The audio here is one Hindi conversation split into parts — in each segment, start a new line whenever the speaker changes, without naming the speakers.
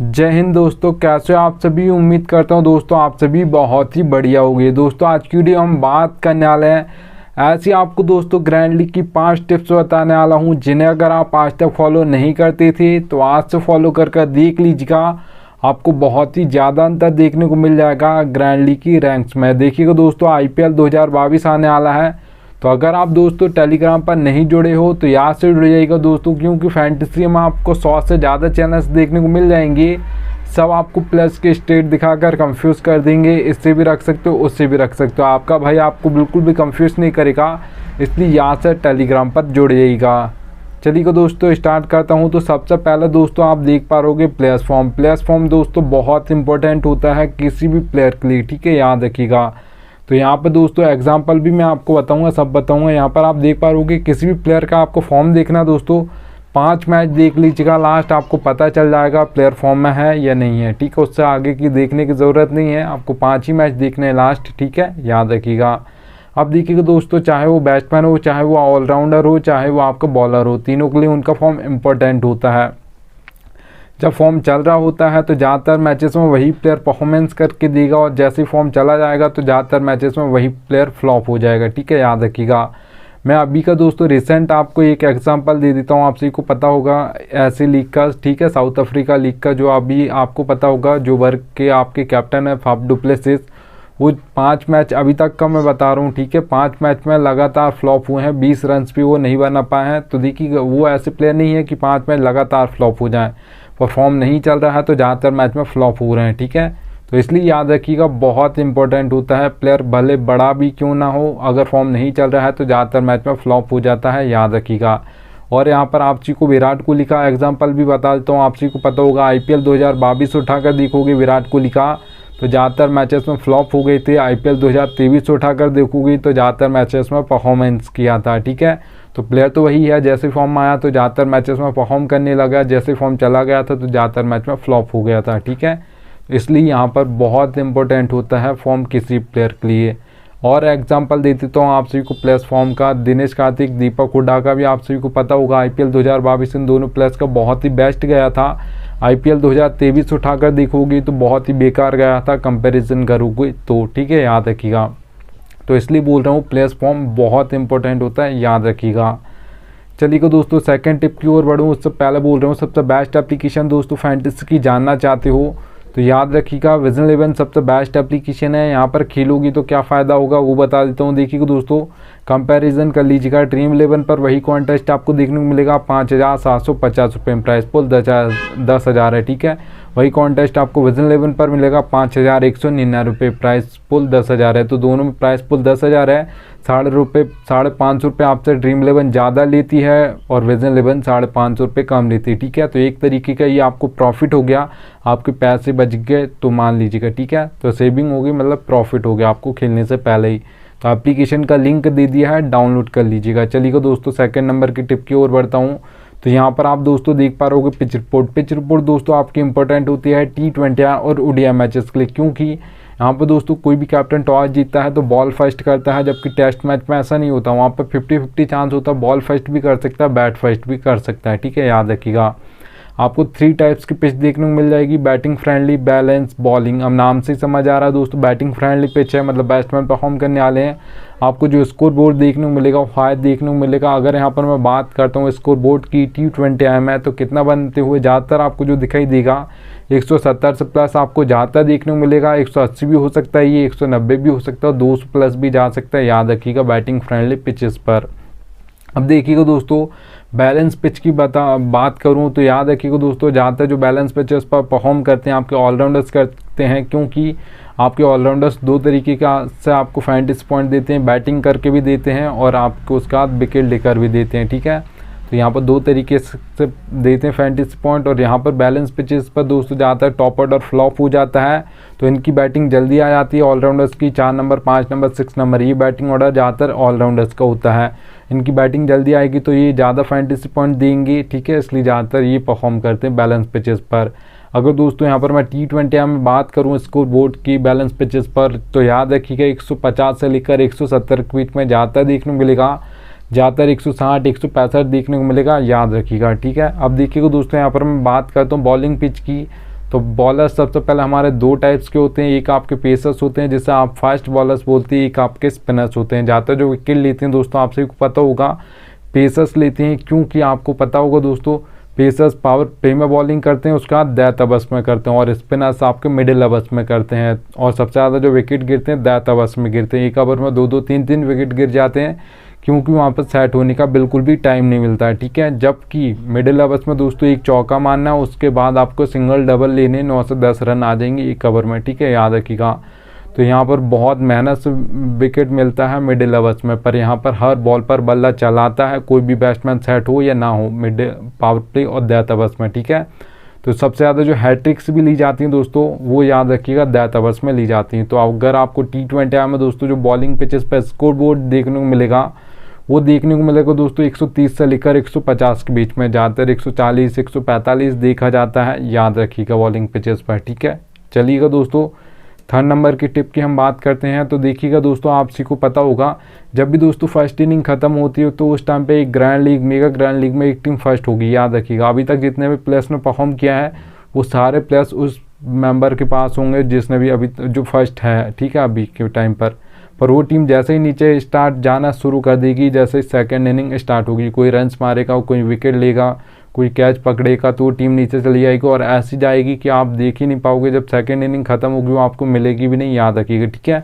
जय हिंद दोस्तों, कैसे हो आप सभी। उम्मीद करता हूं दोस्तों आप सभी बहुत ही बढ़िया होंगे। दोस्तों आज की वीडियो हम बात करने वाले हैं ऐसी आपको दोस्तों ग्रैंड लीग की 5 टिप्स बताने वाला हूं, जिन्हें अगर आप आज तक फॉलो नहीं करते थे तो आज से फॉलो कर देख लीजिएगा। आपको बहुत ही ज़्यादा अंतर देखने को मिल जाएगा ग्रैंड लीग की रैंक्स में। देखिएगा दोस्तों IPL 2022 आने वाला है, तो अगर आप दोस्तों टेलीग्राम पर नहीं जुड़े हो तो यहाँ से जुड़ जाइएगा दोस्तों, क्योंकि फैंटेसी में आपको 100 से ज़्यादा चैनल्स देखने को मिल जाएंगे। सब आपको प्लस के स्टेट दिखाकर कंफ्यूज कर देंगे, इससे भी रख सकते हो उससे भी रख सकते हो। आपका भाई आपको बिल्कुल भी कंफ्यूज नहीं करेगा, इसलिए यहाँ से टेलीग्राम पर जुड़ जाइएगा। चलिए दोस्तों स्टार्ट करता हूँ। तो सबसे पहले दोस्तों आप देख पा रहोगे प्लेयर्स फॉर्म। प्लेयर्स फॉर्म दोस्तों बहुत इंपॉर्टेंट होता है किसी भी प्लेयर के लिए, ठीक है, याद रखिएगा। तो यहाँ पर दोस्तों एग्जांपल भी मैं आपको बताऊंगा, सब बताऊंगा। यहाँ पर आप देख पा रहोगे किसी भी प्लेयर का आपको फॉर्म देखना दोस्तों, 5 मैच देख लीजिएगा, लास्ट आपको पता चल जाएगा प्लेयर फॉर्म में है या नहीं है, ठीक है। उससे आगे की देखने की ज़रूरत नहीं है, आपको 5 ही मैच देखने हैं लास्ट, ठीक है, याद रखिएगा। अब देखिएगा दोस्तों, चाहे वो बैट्समैन हो, चाहे वो ऑलराउंडर हो, चाहे वो आपका बॉलर हो, तीनों के लिए उनका फॉर्म इम्पोर्टेंट होता है। जब फॉर्म चल रहा होता है तो ज़्यादातर मैचेस में वही प्लेयर परफॉर्मेंस करके देगा, और जैसे ही फॉर्म चला जाएगा तो ज़्यादातर मैचेस में वही प्लेयर फ्लॉप हो जाएगा, ठीक है, याद रखिएगा। मैं अभी का दोस्तों रिसेंट आपको एक एग्जांपल दे देता हूँ, आप सभी को पता होगा ऐसी लीग का, ठीक है, साउथ अफ्रीका लीग का, जो अभी आपको पता होगा जो वर्ग के आपके कैप्टन है फाफ डु प्लेसिस, वो 5 मैच अभी तक का मैं बता रहा हूँ, ठीक है, 5 मैच में लगातार फ्लॉप हुए हैं, 20 रन भी वो नहीं बना पाए हैं। तो देखिए वो ऐसे प्लेयर नहीं है कि 5 मैच लगातार फ्लॉप हो जाएँ, परफॉर्म नहीं चल रहा है तो ज़्यादातर मैच में फ्लॉप हो रहे हैं, ठीक है। तो इसलिए याद रखिएगा बहुत इंपॉर्टेंट होता है, प्लेयर भले बड़ा भी क्यों ना हो, अगर फॉर्म नहीं चल रहा है तो ज़्यादातर मैच में फ्लॉप हो जाता है, याद रखिएगा। और यहाँ पर आप जी को विराट कोहली का एग्जांपल भी बता देता हूँ। आप जी को पता होगा IPL 2022 उठाकर देखोगे विराट कोहली का तो ज़्यादातर मैचेस में फ्लॉप हो गए थे। IPL 2023 उठाकर देखोगे तो ज़्यादातर मैचेस में परफॉर्मेंस किया था, ठीक है। तो प्लेयर तो वही है, जैसे फॉर्म में आया तो ज़्यादातर मैचेस में परफॉर्म करने लगा, जैसे फॉर्म चला गया था तो ज़्यादातर मैच में फ्लॉप हो गया था, ठीक है। इसलिए यहाँ पर बहुत इंपॉर्टेंट होता है फॉर्म किसी प्लेयर के लिए। और एग्जांपल दे देता हूँ आप सभी को प्लेयर्स फॉर्म का। दिनेश कार्तिक, दीपक हुड्डा का भी आप सभी को पता होगा IPL 2022 इन दोनों प्लेयर्स का बहुत ही बेस्ट गया था। IPL 2023 उठाकर देखोगे तो बहुत ही बेकार गया था कंपैरिजन करोगे तो, ठीक है, याद रखिएगा। तो इसलिए बोल रहा हूँ प्लेयर्स फॉर्म बहुत इंपॉर्टेंट होता है, याद रखिएगा। चलिए दोस्तों सेकंड टिप की ओर बढ़ूँ उससे पहले बोल रहा हूँ सबसे बेस्ट एप्लीकेशन दोस्तों फैंटेसी की जानना चाहते हो तो याद रखिएगा विजन 11 सबसे बेस्ट एप्लीकेशन है। यहाँ पर खेलोगी तो क्या फ़ायदा होगा वो बता देता हूँ। देखिएगा दोस्तों कंपैरिजन कर लीजिएगा, ड्रीम 11 पर वही कॉन्टेस्ट आपको देखने को मिलेगा 5,750 रुपये में, प्राइस पुल 10,000 है, ठीक है। वही कॉन्टेस्ट आपको विजन 11 पर मिलेगा 5,199 रुपये, प्राइस पुल 10,000 है। तो दोनों में प्राइस पुल 10,000 है, 550 रुपये आपसे ड्रीम 11 ज़्यादा लेती है और विजन 11 550 रुपये कम लेती है, ठीक है। तो एक तरीके का ये आपको प्रॉफिट हो गया, आपके पैसे बच गए तो मान लीजिएगा, ठीक है। तो सेविंग होगी मतलब प्रॉफिट हो गया आपको खेलने से पहले ही। तो एप्लीकेशन का लिंक दे दिया है, डाउनलोड कर लीजिएगा। चलिए दोस्तों सेकंड नंबर की टिप की ओर बढ़ता हूँ। तो यहाँ पर आप दोस्तों देख पा रहोगे पिच रिपोर्ट। पिच रिपोर्ट दोस्तों आपकी इंपॉर्टेंट होती है T20 और ODI मैचेस के लिए, क्योंकि यहाँ पर दोस्तों कोई भी कैप्टन टॉस जीतता है तो बॉल फर्स्ट करता है, जबकि टेस्ट मैच में ऐसा नहीं होता। वहाँ पर 50-50 चांस होता है, बॉल फर्स्ट भी कर सकता है, बैट फर्स्ट भी कर सकता है, ठीक है, याद रखिएगा। आपको 3 टाइप्स की पिच देखने को मिल जाएगी, बैटिंग फ्रेंडली, बैलेंस, बॉलिंग। अब नाम से समझ आ रहा है दोस्तों बैटिंग फ्रेंडली पिच है, मतलब बैट्समैन परफॉर्म करने वाले हैं। आपको जो स्कोर बोर्ड देखने को मिलेगा वो हाई देखने को मिलेगा। अगर यहाँ पर मैं बात करता हूँ स्कोर बोर्ड की T20 में तो कितना बनते हुए ज़्यादातर आपको जो दिखाई देगा 170 से प्लस आपको ज़्यादातर देखने को मिलेगा। 180 भी हो सकता है, ये 190 भी हो सकता है, 200 प्लस भी जा सकता है, याद रखिएगा बैटिंग फ्रेंडली पिचेस पर। अब देखिएगा दोस्तों बैलेंस पिच की बात करूं तो याद रखिएगा दोस्तों ज़्यादातर जो बैलेंस पिचेस पर परफॉर्म करते हैं आपके ऑलराउंडर्स करते हैं, क्योंकि आपके ऑलराउंडर्स 2 तरीके का से आपको फैंटेसी पॉइंट देते हैं, बैटिंग करके भी देते हैं और आपको उसके बाद विकेट लेकर भी देते हैं, ठीक है। तो यहाँ पर 2 तरीके से देते हैं फैंटेसी पॉइंट। और यहाँ पर बैलेंस पिचेस पर दोस्तों ज़्यादातर टॉप ऑर्डर फ्लॉप हो जाता है तो इनकी बैटिंग जल्दी आ जाती है ऑलराउंडर्स की। 4 नंबर, 5 नंबर, 6 नंबर, ये बैटिंग ऑर्डर ज़्यादातर ऑलराउंडर्स का होता है। इनकी बैटिंग जल्दी आएगी तो ये ज़्यादा फैंटेसी पॉइंट देंगे, ठीक है, इसलिए ज़्यादातर ये परफॉर्म करते हैं बैलेंस पिचेस पर। अगर दोस्तों यहाँ पर मैं T20 में बात करूँ स्कोर बोर्ड की बैलेंस पिचेस पर तो याद रखिएगा 150 से लेकर 170 के बीच में ज़्यादातर देखने को मिलेगा, ज़्यादातर 160 165 देखने को मिलेगा, याद रखिएगा, ठीक है। अब देखिएगा दोस्तों यहाँ पर मैं बात करता हूँ बॉलिंग पिच की तो बॉलर्स सबसे पहले हमारे दो टाइप्स के होते हैं, एक आपके पेसर्स होते हैं जिसे आप फास्ट बॉलर्स बोलते हैं, एक आपके स्पिनर्स होते हैं। ज़्यादातर जो विकेट लेते हैं दोस्तों आप सभी को पता होगा पेसर्स लेते हैं, क्योंकि आपको पता होगा दोस्तों पेसर्स पावर प्ले में बॉलिंग करते हैं, उसके बाद डेथ ओवर्स में करते हैं, और स्पिनर्स आपके मिडिल ओवर्स में करते हैं। और सबसे ज़्यादा जो विकेट गिरते हैं डेथ ओवर्स में गिरते हैं, एक ओवर में 2-2 3-3 विकेट गिर जाते हैं, क्योंकि वहाँ पर सेट होने का बिल्कुल भी टाइम नहीं मिलता है, ठीक है। जबकि मिडिल ओवर्स में दोस्तों एक चौका मारना है, उसके बाद आपको सिंगल डबल लेने 9 से 10 रन आ जाएंगे एक ओवर में, ठीक है, याद रखिएगा। तो यहाँ पर बहुत मेहनत से विकेट मिलता है मिडिल ओवर्स में, पर यहाँ पर हर बॉल पर बल्ला चलाता है, कोई भी बैट्समैन सेट हो या ना हो, मिड पावर प्ले और डेथ ओवर्स में, ठीक है। तो सबसे ज़्यादा जो हैट्रिक्स भी ली जाती हैं दोस्तों वो याद रखिएगा डेथ ओवर्स में ली जाती हैं। तो अगर आपको T20 में दोस्तों जो बॉलिंग पिचेस पर स्कोर बोर्ड देखने को मिलेगा, वो देखने को मिलेगा दोस्तों 130 से लेकर 150 के बीच में, ज़्यादातर 140 145 देखा जाता है, याद रखिएगा बॉलिंग पिचेस पर, ठीक है। चलिएगा दोस्तों थर्ड नंबर की टिप की हम बात करते हैं। तो देखिएगा दोस्तों आप सभी को पता होगा जब भी दोस्तों फर्स्ट इनिंग खत्म होती है तो उस टाइम पे एक grand league mega grand league में एक टीम फर्स्ट होगी, याद रखिएगा। अभी तक जितने भी प्लेयर्स ने परफॉर्म किया है वो सारे प्लेयर्स उस मेंबर के पास होंगे जिसने भी अभी जो फर्स्ट है, ठीक है, अभी के टाइम पर वो टीम जैसे ही नीचे स्टार्ट जाना शुरू कर देगी, जैसे सेकंड इनिंग स्टार्ट होगी, कोई रन्स मारेगा, कोई विकेट लेगा, कोई कैच पकड़ेगा, तो टीम नीचे चली जाएगी और ऐसी जाएगी कि आप देख ही नहीं पाओगे। जब सेकंड इनिंग खत्म होगी वो आपको मिलेगी भी नहीं, याद रखिएगा, ठीक है।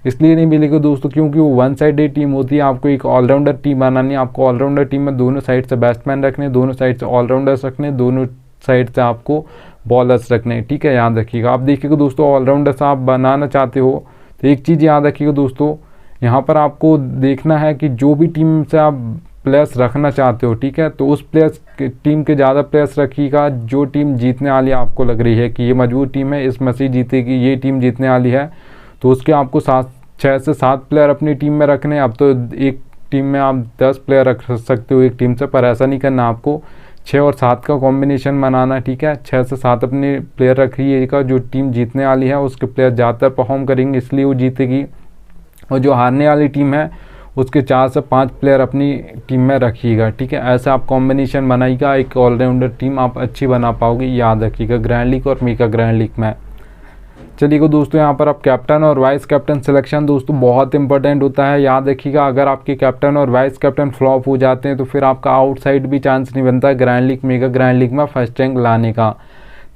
इसलिए नहीं मिलेगी दोस्तों क्योंकि वो वन साइडेड टीम होती है। आपको एक ऑलराउंडर टीम बनानी है, आपको ऑलराउंडर टीम में दोनों साइड से बैट्समैन रखने, दोनों साइड से ऑलराउंडर्स रखने, दोनों साइड से आपको बॉलर्स रखने, ठीक है, याद रखिएगा। आप देखिएगा दोस्तों ऑलराउंडर्स आप बनाना चाहते हो तो एक चीज़ याद रखिएगा दोस्तों, यहाँ पर आपको देखना है कि जो भी टीम से आप प्लेयर्स रखना चाहते हो, ठीक है, तो उस प्लेयर्स टीम के ज़्यादा प्लेयर्स रखिएगा जो टीम जीतने वाली आपको लग रही है कि ये मजबूत टीम है, इसमें से जीतेगी, ये टीम जीतने वाली है, तो उसके आपको 6 से 7 प्लेयर अपनी टीम में रखने। अब तो एक टीम में आप 10 प्लेयर रख सकते हो एक टीम से, पर ऐसा नहीं करना, आपको 6 और 7 का कॉम्बिनेशन बनाना, ठीक है। 6 से 7 अपने प्लेयर रखिएगा, जो टीम जीतने वाली है उसके प्लेयर ज़्यादातर परफॉर्म करेंगे इसलिए वो जीतेगी, और जो हारने वाली टीम है उसके 4 से 5 प्लेयर अपनी टीम में रखिएगा, ठीक है। ऐसा आप कॉम्बिनेशन बनाइएगा, एक ऑलराउंडर टीम आप अच्छी बना पाओगे, याद रखिएगा, ग्रैंड लीग और मेगा ग्रैंड लीग में। चलिए दोस्तों यहाँ पर आप कैप्टन और वाइस कैप्टन सिलेक्शन दोस्तों बहुत इंपॉर्टेंट होता है, याद रखिएगा। अगर आपके कैप्टन और वाइस कैप्टन फ्लॉप हो जाते हैं तो फिर आपका आउटसाइड भी चांस नहीं बनता है grand league mega grand league में फर्स्ट रैंक लाने का।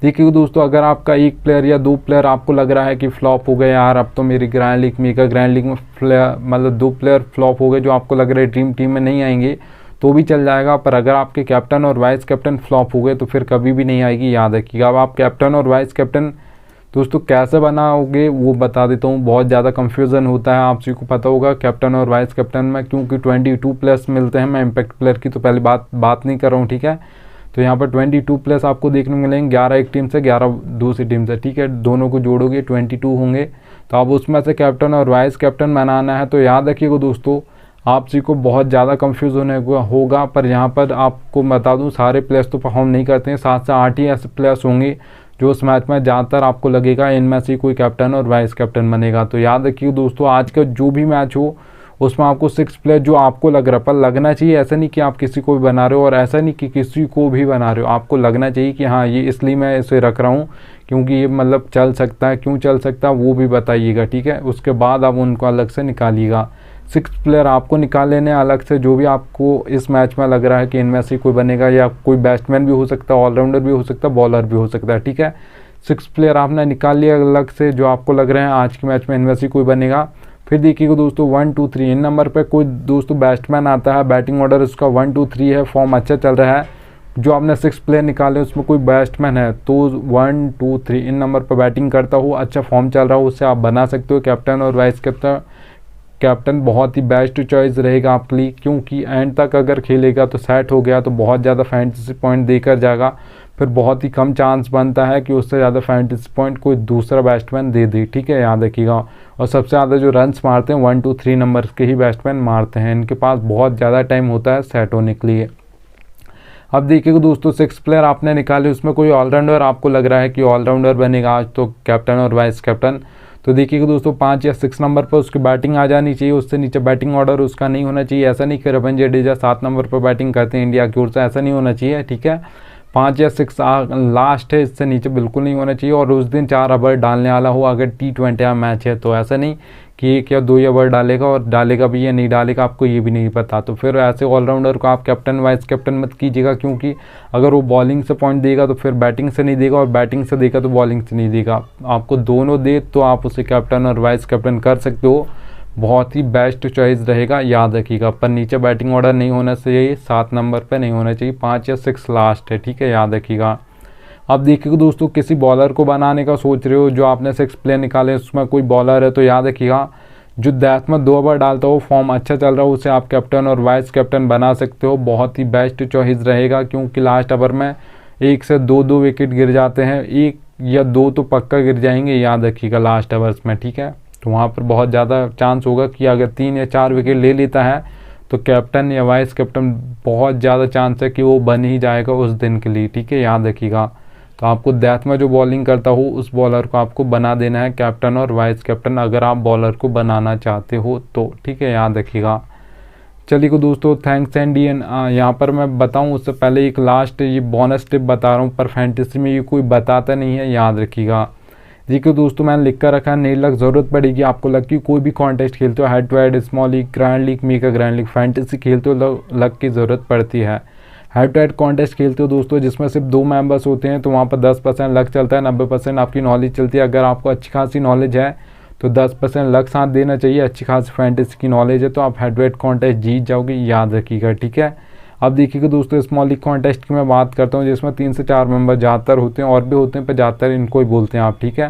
देखिए दोस्तों अगर आपका एक प्लेयर या 2 प्लेयर आपको लग रहा है कि फ्लॉप हो गए, यार अब तो मेरी grand league mega grand league में मतलब 2 प्लेयर फ्लॉप हो गए जो आपको लग रहा है ड्रीम टीम में नहीं आएंगे, तो भी चल जाएगा। पर अगर आपके कैप्टन और वाइस कैप्टन फ्लॉप हो गए तो फिर कभी भी नहीं आएगी, याद रखिएगा। अब आप कैप्टन और वाइस कैप्टन दोस्तों कैसे बनाओगे वो बता देता हूँ, बहुत ज़्यादा कंफ्यूजन होता है, आप सभी को पता होगा कैप्टन और वाइस कैप्टन में, क्योंकि 22 प्लेयर्स मिलते हैं। मैं इम्पैक्ट प्लेयर की तो पहले बात नहीं कर रहा हूँ, ठीक है। तो यहाँ पर 22 प्लेयर्स आपको देखने को मिलेंगे, 11 एक टीम से 11 दूसरी टीम से, ठीक है, दोनों को जोड़ोगे 22 होंगे। तो अब उसमें से कैप्टन और वाइस कैप्टन बनाना है। तो याद रखिएगा दोस्तों आप सभी को बहुत ज़्यादा कंफ्यूज होने होगा, पर यहाँ पर आपको बता दूँ सारे प्लेयर्स तो परफॉर्म नहीं करते हैं, 7 से 8 ही ऐसे प्लेयर्स होंगे जो उस मैच में ज़्यादातर आपको लगेगा इनमें से कोई कैप्टन और वाइस कैप्टन बनेगा। तो याद रखिए दोस्तों आज का जो भी मैच हो उसमें आपको 6 प्लेयर जो आपको लग रहा है, पर लगना चाहिए, ऐसा नहीं कि आप किसी को भी बना रहे हो और ऐसा नहीं कि किसी को भी बना रहे हो, आपको लगना चाहिए कि हाँ ये इसलिए मैं इसे रख रहा हूँ क्योंकि ये मतलब चल सकता है, क्यों चल सकता है वो भी बताइएगा, ठीक है। उसके बाद आप उनको अलग से निकालिएगा। 6 प्लेयर आपको निकाल लेने अलग से, जो भी आपको इस मैच में लग रहा है कि इनमें से कोई बनेगा, या कोई बैट्समैन भी हो सकता है, ऑलराउंडर भी हो सकता है, बॉलर भी हो सकता है, ठीक है। 6 प्लेयर आपने निकाल लिया अलग से जो आपको लग रहे हैं आज के मैच में इनमें से कोई बनेगा। फिर देखिएगा दोस्तों 1 2 3 इन नंबर पे कोई दोस्तों बैट्समैन आता है, बैटिंग ऑर्डर उसका 1 2 3 है, फॉर्म अच्छा चल रहा है, जो आपने 6 प्लेयर निकाले उसमें कोई बैट्समैन है तो 1 2 3 इन नंबर पर बैटिंग करता हो, अच्छा फॉर्म चल रहा हो, उससे आप बना सकते हो कैप्टन और वाइस कैप्टन। कैप्टन बहुत ही बेस्ट चॉइस रहेगा आपके लिए, क्योंकि एंड तक अगर खेलेगा तो सेट हो गया तो बहुत ज़्यादा फैंटेसी पॉइंट देकर जाएगा, फिर बहुत ही कम चांस बनता है कि उससे ज़्यादा फैंटेसी पॉइंट कोई दूसरा बैट्समैन दे दे, ठीक है, याद रखिएगा। और सबसे ज़्यादा जो रन्स मारते हैं 1 2 3 नंबर के ही बैट्समैन मारते हैं, इनके पास बहुत ज़्यादा टाइम होता है सेट होने के लिए। अब देखिएगा दोस्तों 6 प्लेयर आपने निकाले, उसमें कोई ऑलराउंडर आपको लग रहा है कि ऑलराउंडर बनेगा आज तो कैप्टन और वाइस कैप्टन, तो देखिएगा दोस्तों 5 या 6 नंबर पर उसकी बैटिंग आ जानी चाहिए, उससे नीचे बैटिंग ऑर्डर उसका नहीं होना चाहिए। ऐसा नहीं कि रविंद्र जडेजा 7 नंबर पर बैटिंग करते हैं इंडिया की ओर से, ऐसा नहीं होना चाहिए, ठीक है। 5 या 6 लास्ट है, इससे नीचे बिल्कुल नहीं होना चाहिए। और उस दिन 4 ओवर डालने वाला हो अगर T20 का मैच है, तो ऐसा नहीं कि 1 या 2 ओवर डालेगा और डालेगा भी या नहीं डालेगा आपको ये भी नहीं पता। तो फिर ऐसे ऑलराउंडर को आप कैप्टन वाइस कैप्टन मत कीजिएगा, क्योंकि अगर वो बॉलिंग से पॉइंट देगा तो फिर बैटिंग से नहीं देगा, और बैटिंग से देगा तो बॉलिंग से नहीं देगा। आपको दोनों दे तो आप उसे कैप्टन और वाइस कैप्टन कर सकते हो, बहुत ही बेस्ट चॉइस रहेगा, याद रखिएगा। पर नीचे बैटिंग ऑर्डर नहीं होना चाहिए, 7 नंबर पे नहीं होना चाहिए, 5 या 6 लास्ट है, ठीक है, याद रखिएगा। अब देखिए दोस्तों, किसी बॉलर को बनाने का सोच रहे हो, जो आपने 6 प्लेयर निकाले उसमें कोई बॉलर है, तो याद रखिएगा जो डेथ में 2 ओवर डालता हो, फॉर्म अच्छा चल रहा हो, उसे आप कैप्टन और वाइस कैप्टन बना सकते हो, बहुत ही बेस्ट चॉइस रहेगा। क्योंकि लास्ट ओवर में 1 से 2 विकेट गिर जाते हैं, 1 या 2 तो पक्का गिर जाएंगे, याद रखिएगा लास्ट ओवर्स में, ठीक है। तो वहाँ पर बहुत ज़्यादा चांस होगा कि अगर 3 या 4 विकेट ले लेता है तो कैप्टन या वाइस कैप्टन बहुत ज़्यादा चांस है कि वो बन ही जाएगा उस दिन के लिए, ठीक है, याद रखिएगा। तो आपको डेथ में जो बॉलिंग करता हो उस बॉलर को आपको बना देना है कैप्टन और वाइस कैप्टन, अगर आप बॉलर को बनाना चाहते हो तो, ठीक है, याद रखिएगा। चलिए दोस्तों, थैंक्स एंड यहाँ पर मैं बताऊँ उससे पहले एक लास्ट ये बोनस टिप बता रहा हूँ, पर फैंटेसी में ये कोई बताता नहीं है, याद रखिएगा। देखिए दोस्तों, मैंने लिख कर रखा है, नहीं लक ज़रूरत पड़ेगी आपको लक की, कोई भी कॉन्टेस्ट खेलते हो, head to head, small league, grand league, mega grand league, fantasy खेलते हो, लक की ज़रूरत पड़ती है। हेड टू हेड कॉन्टेस्ट खेलते हो दोस्तों, जिसमें सिर्फ 2 मेंबर्स होते हैं, तो वहाँ पर 10% लक चलता है, 90% आपकी नॉलेज चलती है। अगर आपको अच्छी खासी नॉलेज है तो 10% लक साथ देना चाहिए, अच्छी खासी फैंटेसी की नॉलेज है तो आप हेड टू हेड कॉन्टेस्ट जीत जाओगे, याद रखिएगा, ठीक है। अब देखिएगा दोस्तों, स्मॉल लीग कॉन्टेस्ट की मैं बात करता हूँ, जिसमें 3 से 4 मेंबर ज़्यादातर होते हैं, और भी होते हैं पर ज़्यादातर इनको ही बोलते हैं आप, ठीक है।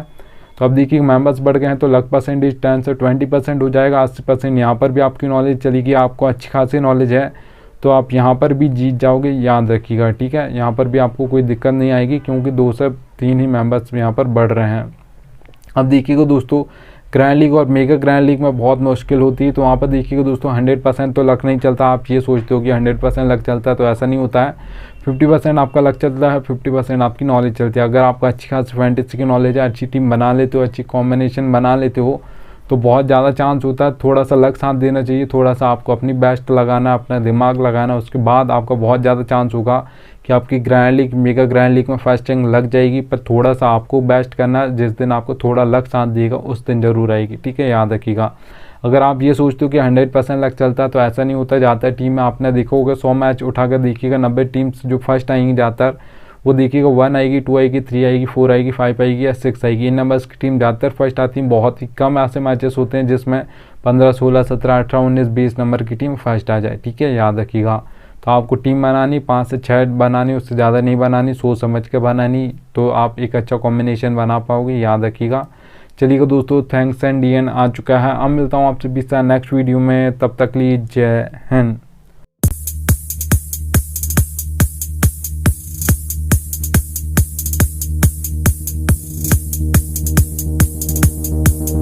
तो अब देखिए मेंबर्स बढ़ गए हैं तो लक परसेंटेज 10 से 20% हो जाएगा, 80% यहाँ पर भी आपकी नॉलेज चलेगी, आपको अच्छी खासी नॉलेज है तो आप यहाँ पर भी जीत जाओगे, याद रखिएगा, ठीक है। यहाँ पर भी आपको कोई दिक्कत नहीं आएगी, क्योंकि 2 से 3 ही मेंबर्स यहाँ पर बढ़ रहे हैं। अब देखिएगा दोस्तों, ग्रैंड लीग और मेगा ग्रैंड लीग में बहुत मुश्किल होती है, तो वहाँ पर देखिएगा दोस्तों 100% तो लक नहीं चलता। आप ये सोचते हो कि 100% लक चलता है, तो ऐसा नहीं होता है। 50% आपका लक चलता है, 50% आपकी नॉलेज चलती है। अगर आपका अच्छी खासी फैंटेसी की नॉलेज है, अच्छी टीम बना लेते हो, अच्छी कॉम्बिनेशन बना लेते हो, तो बहुत ज़्यादा चांस होता है। थोड़ा सा लक साथ देना चाहिए, थोड़ा सा आपको अपनी बेस्ट लगाना, अपना दिमाग लगाना, उसके बाद आपका बहुत ज़्यादा चांस होगा कि आपकी grand league, mega grand league में फर्स्ट रैंक लग जाएगी। पर थोड़ा सा आपको बेस्ट करना, जिस दिन आपको थोड़ा लक साथ देगा उस दिन ज़रूर आएगी, ठीक है, याद रखिएगा। अगर आप ये सोचते हो कि 100% लक चलता है, तो ऐसा नहीं होता। ज़्यादातर टीम में आपने देखा होगा, 100 मैच उठाकर देखिएगा, 90 टीम्स जो फर्स्ट आएंगी ज़्यादातर, वो देखिएगा 1 आएगी, 2 आएगी, 3 आएगी, 4 आएगी, 5 आएगी या 6 आएगी। इन नंबर्स की टीम ज़्यादातर फर्स्ट आती है। बहुत ही कम ऐसे मैचेस होते हैं जिसमें 15, 16, 17, 18, 19, 20 नंबर की टीम फर्स्ट आ जाए, ठीक है, याद रखिएगा। तो आपको टीम बनानी 5 से 6 बनानी, उससे ज़्यादा नहीं बनानी, सोच समझ के बनानी, तो आप एक अच्छा कॉम्बिनेशन बना पाओगे, याद रखिएगा। चलिएगा दोस्तों, थैंक्स एंड आ चुका है। अब मिलता हूँ आपसे नेक्स्ट वीडियो में, तब तक लिए जय हिंद।